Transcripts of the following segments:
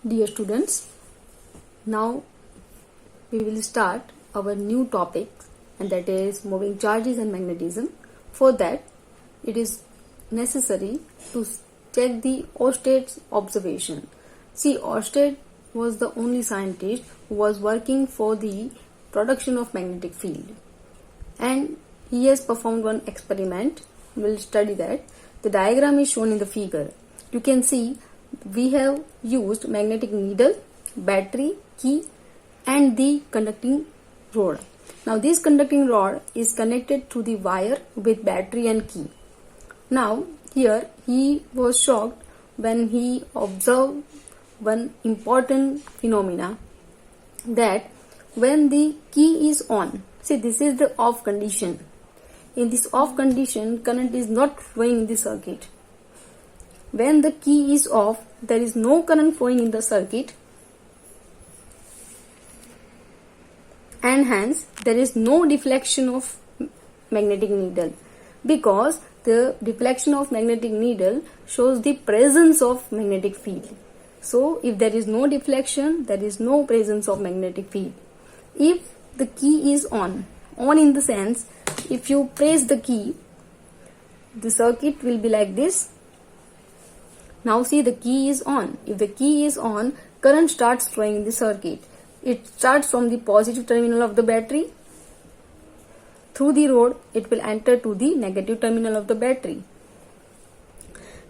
Dear students, now we will start our new topic, and that is moving charges and magnetism. For that, it is necessary to check the Ørsted's observation. See, Ørsted was the only scientist who was working for the production of magnetic field, and he has performed one experiment. We will study that. The diagram is shown in the figure. You can see we have used magnetic needle, battery, key and the conducting rod. Now this conducting rod is connected to the wire with battery and key. Now here he was shocked when he observed one important phenomena, that when the key is on, see, this is the off condition. In this off condition, current is not flowing in the circuit. When the key is off, there is no current flowing in the circuit, and hence there is no deflection of magnetic needle, because the deflection of magnetic needle shows the presence of magnetic field. So if there is no deflection, there is no presence of magnetic field. If the key is on in the sense, if you press the key, the circuit will be like this. Now see, the key is on. If the key is on, current starts flowing in the circuit. It starts from the positive terminal of the battery. Through the rod, it will enter to the negative terminal of the battery.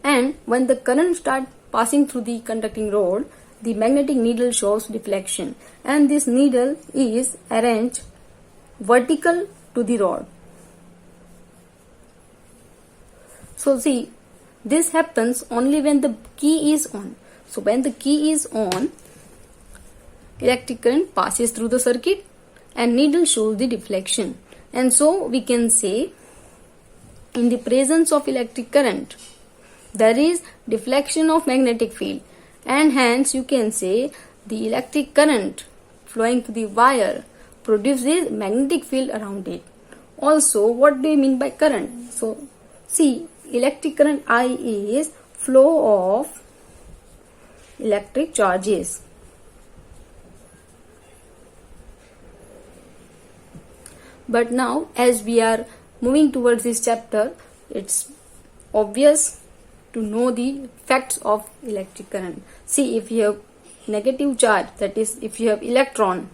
And when the current starts passing through the conducting rod, the magnetic needle shows deflection. And this needle is arranged vertical to the rod. So see, this happens only when the key is on. So when the key is on, electric current passes through the circuit and needle shows the deflection. And so we can say, in the presence of electric current, there is deflection of magnetic field, and hence you can say the electric current flowing to the wire produces magnetic field around it. Also, what do you mean by current? So see, electric current I is flow of electric charges. But now, as we are moving towards this chapter, it's obvious to know the facts of electric current. See, if you have negative charge, that is, if you have electron,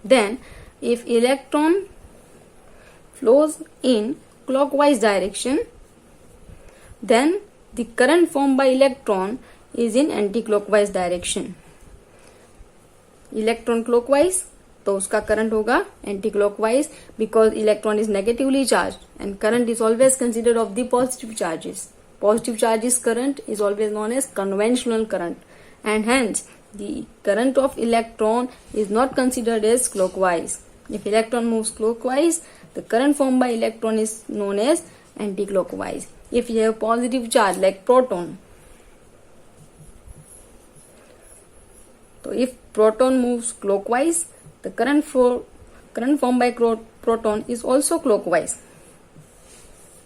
then if electron flows in clockwise direction, then the current formed by electron is in anti-clockwise direction. Electron clockwise, तो उसका current होगा anti clockwise, because electron is negatively charge and current is always considered of the positive charges. Positive charges current is always known as conventional current, and hence the current of electron is not considered as clockwise. If electron moves clockwise, the current formed by electron is known as anti-clockwise. If you have positive charge like proton, so if proton moves clockwise, the current formed by proton is also clockwise,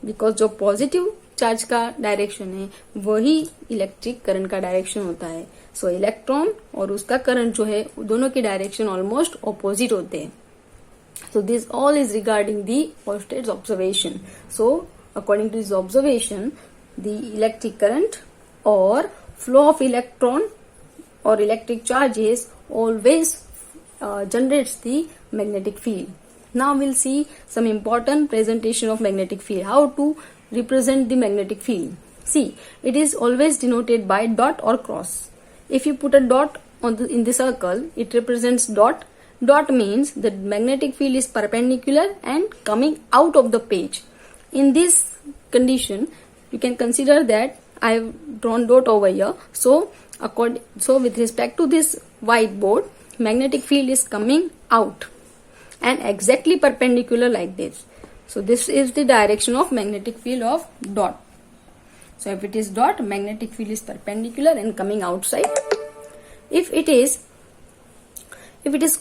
because जो positive charge का direction है वही electric current का direction होता है. सो electron और उसका current जो है दोनों के डायरेक्शन ऑलमोस्ट ऑपोजिट होते हैं. So this all is regarding the Ørsted's observation. So according to this observation, the electric current or flow of electron or electric charges always generates the magnetic field. Now we'll see some important presentation of magnetic field. How to represent the magnetic field? See, it is always denoted by dot or cross. If you put a dot in the circle, it represents dot. Dot means the magnetic field is perpendicular and coming out of the page. In this condition, you can consider that I have drawn dot over here. So with respect to this whiteboard, magnetic field is coming out and exactly perpendicular like this. So this is the direction of magnetic field of dot. So if it is dot, magnetic field is perpendicular and coming outside. If it is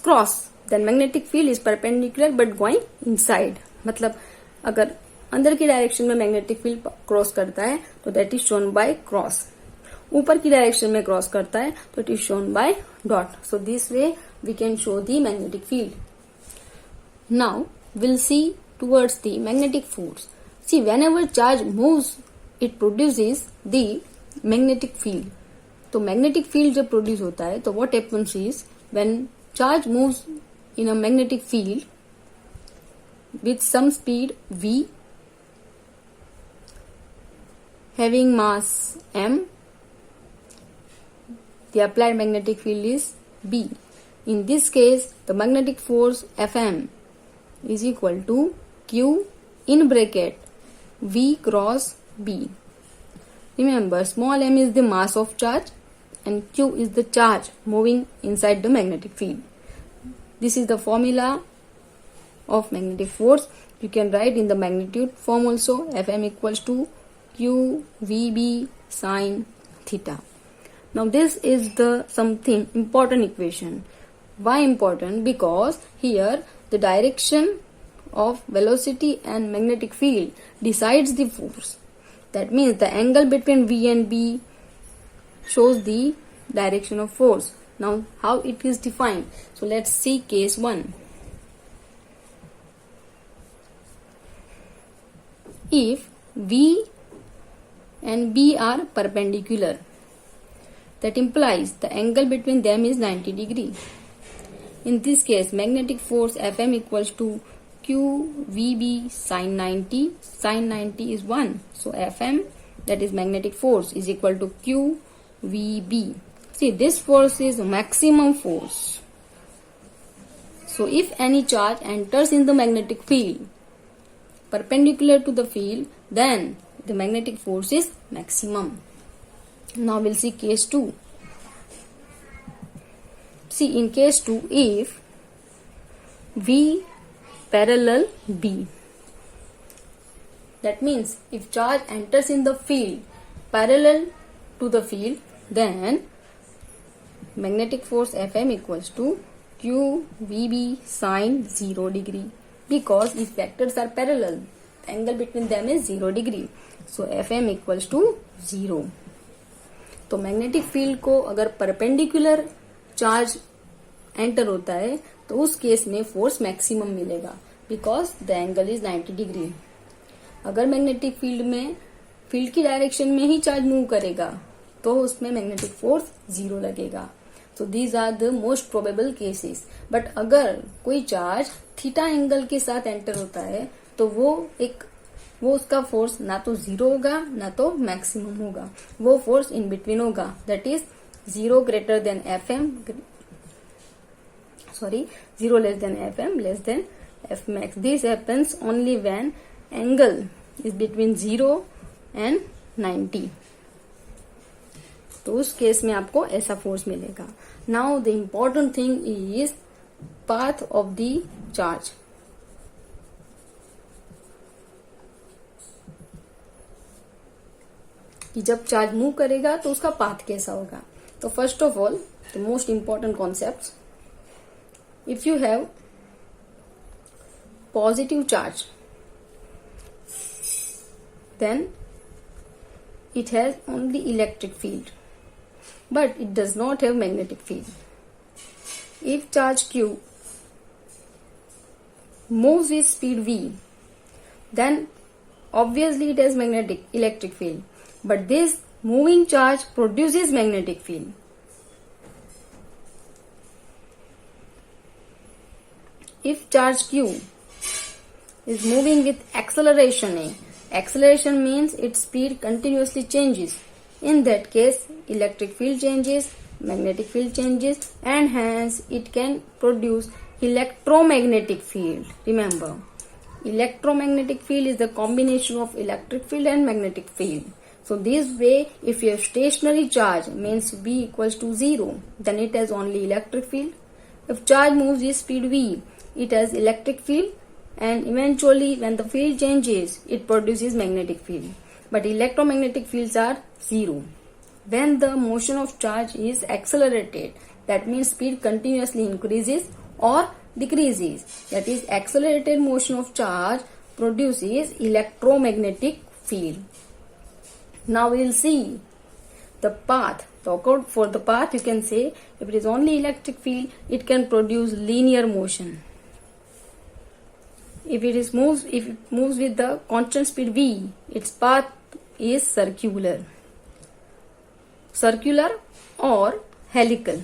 cross, then magnetic field is perpendicular but going inside. मतलब अगर अंदर की direction में magnetic field cross करता है तो that is shown by cross. ऊपर की डायरेक्शन में क्रॉस करता है तो it is shown by dot. So this way we can show the magnetic field. Now will see towards the magnetic force. See whenever charge moves it produces the magnetic field. तो magnetic field जब produce होता है तो what happens is when charge moves in a magnetic field with some speed v having mass m, the applied magnetic field is B. In this case the magnetic force Fm is equal to q in bracket v cross B. Remember, small m is the mass of charge and q is the charge moving inside the magnetic field. This is the formula of magnetic force. You can write in the magnitude form also. Fm equals to q vb sin theta. Now this is the something important equation. Why important? Because here the direction of velocity and magnetic field decides the force. That means the angle between v and b shows the direction of force. Now how it is defined? So let's see case 1. If V and B are perpendicular, that implies the angle between them is 90 degree. In this case, magnetic force Fm equals to q Vb sin 90. Sin 90 is 1. So Fm, that is magnetic force, is equal to q Vb. See, this force is maximum force. So if any charge enters in the magnetic field perpendicular to the field, then the magnetic force is maximum. Now we'll see case 2. See, in case 2, if V parallel B, that means if charge enters in the field parallel to the field, then magnetic force Fm equals to q Vb sin 0 degree. Because if vectors are parallel, the angle between them is 0 degree. So Fm equals to 0. तो magnetic field को अगर perpendicular charge enter होता है तो उस case में force maximum मिलेगा because the angle is 90 degree. अगर मैग्नेटिक फील्ड में फील्ड की डायरेक्शन में ही चार्ज मूव करेगा तो उसमें मैग्नेटिक फोर्स 0 लगेगा. So these are the most probable cases. But अगर कोई चार्ज थीटा एंगल के साथ एंटर होता है तो वो उसका फोर्स ना तो 0 होगा ना तो मैक्सिमम होगा. वो फोर्स इन बिटवीन होगा. That is 0 greater than Fm, sorry, 0 less than Fm, less than F max. This happens only when angle is between 0 and 90. तो उस केस में आपको ऐसा फोर्स मिलेगा. Now the important thing is path of the charge. कि जब charge move करेगा तो उसका पाथ कैसा होगा. तो first of all the most important concept, if you have positive charge then it has only electric field, but it does not have magnetic field. If charge q moves with speed v, then obviously it has electric field, but this moving charge produces magnetic field. If charge q is moving with acceleration a, acceleration means its speed continuously changes. In that case, electric field changes, magnetic field changes, and hence it can produce electromagnetic field. Remember, electromagnetic field is the combination of electric field and magnetic field. So this way, if you have stationary charge means V equals to 0, then it has only electric field. If charge moves with speed v, it has electric field. And eventually when the field changes, it produces magnetic field. But electromagnetic fields are 0. When the motion of charge is accelerated, that means speed continuously increases or decreases. That is, accelerated motion of charge produces electromagnetic field. Now we will see the path. So for the path, you can say if it is only electric field, it can produce linear motion. If it moves with the constant speed v, its path is circular or helical.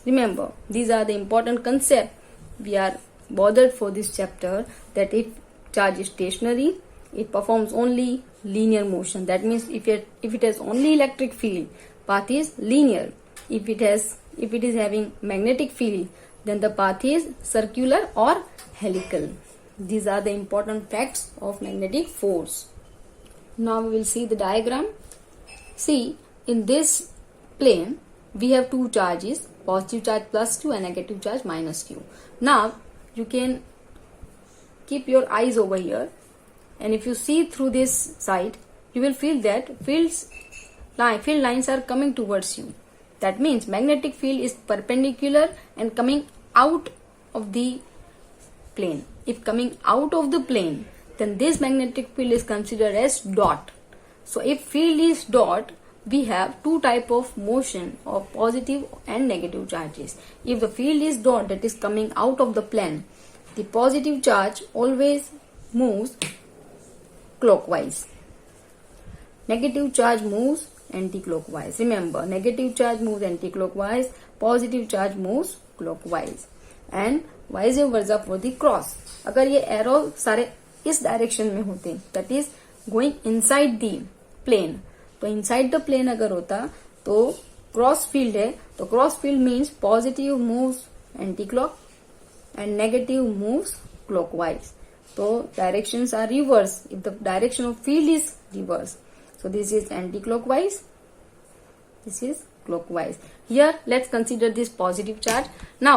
Remember, these are the important concepts we are bothered for this chapter, that if charge is stationary, it performs only linear motion. That means if it has only electric field, path is linear. If it is having magnetic field, then the path is circular or helical. These are the important facts of magnetic force. Now we will see the diagram. See, in this plane we have two charges, positive charge plus q and negative charge minus q. Now you can keep your eyes over here, and if you see through this side, you will feel that field lines are coming towards you. That means magnetic field is perpendicular and coming out of the plane. If coming out of the plane, then this magnetic field is considered as dot. So if field is dot, we have two type of motion of positive and negative charges. If the field is dot, that is coming out of the plane, the positive charge always moves clockwise. Negative charge moves anti-clockwise. Remember, negative charge moves anti-clockwise, positive charge moves clockwise, and vice versa for the cross. अगर ये arrow सारे इस direction में होते, that is going inside the plane, तो inside the plane अगर होता तो क्रॉस फील्ड है, तो cross field means positive moves anti clock and negative moves clockwise. तो directions are reverse if the direction of field is reverse. So this is anti-clockwise, this is clockwise. Here let's consider this positive charge. Now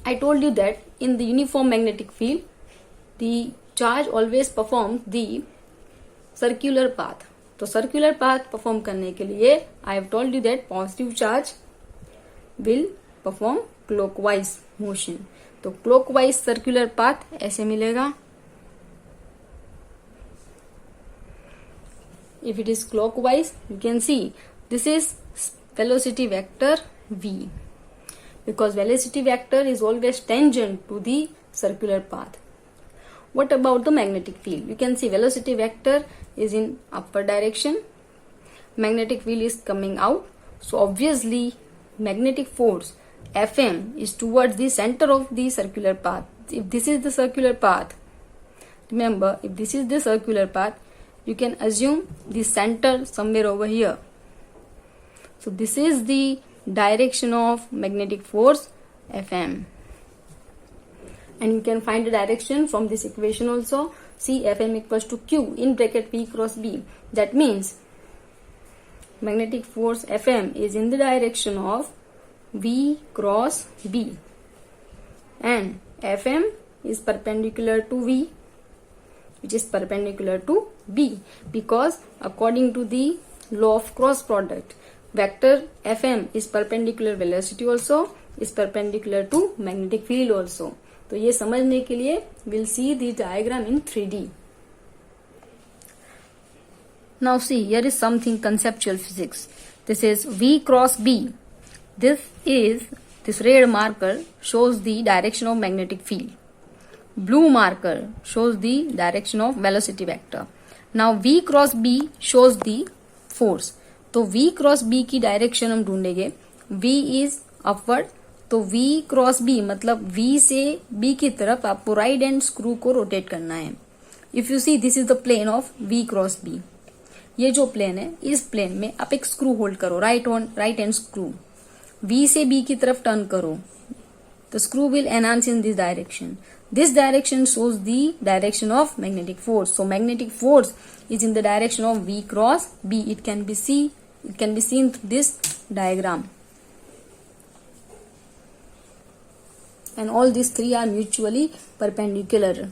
I told you that in the uniform magnetic field, the charge always performs the circular path. तो circular path perform करने के लिए I have told you that positive charge will perform clockwise motion. तो clockwise circular path ऐसे मिलेगा. If it is clockwise, you can see this is velocity vector v, because velocity vector is always tangent to the circular path. What about the magnetic field? You can see velocity vector is in upward direction, magnetic field is coming out, so obviously magnetic force Fm is towards the center of the circular path. If this is the circular path, remember, if this is the circular path, you can assume the center somewhere over here. So this is the direction of magnetic force Fm, and you can find the direction from this equation also. See, Fm equals to Q in bracket V cross B. That means magnetic force Fm is in the direction of V cross B, and Fm is perpendicular to V, which is perpendicular to B, because according to the law of cross product, vector Fm is perpendicular velocity also, is perpendicular to magnetic field also. तो ये समझने के लिए we'll see the diagram in 3D. Now see, here is something conceptual physics. This is V cross B. This red marker shows the direction of magnetic field. Blue marker shows the direction of velocity vector. Now V cross B shows the force. तो V cross B की direction हम ढूंढेंगे. V is upward, तो V cross B मतलब V से B की तरफ आपको राइट हैंड स्क्रू को रोटेट करना है. If you see, this is the plane of V cross B. ये जो प्लेन है, इस प्लेन में आप एक स्क्रू होल्ड करो, राइट हैंड स्क्रू. V से B की तरफ टर्न करो. The screw will enhance in this direction. This direction shows the direction of magnetic force. So magnetic force is in the direction of V cross B. It can be seen through this diagram. And all these three are mutually perpendicular.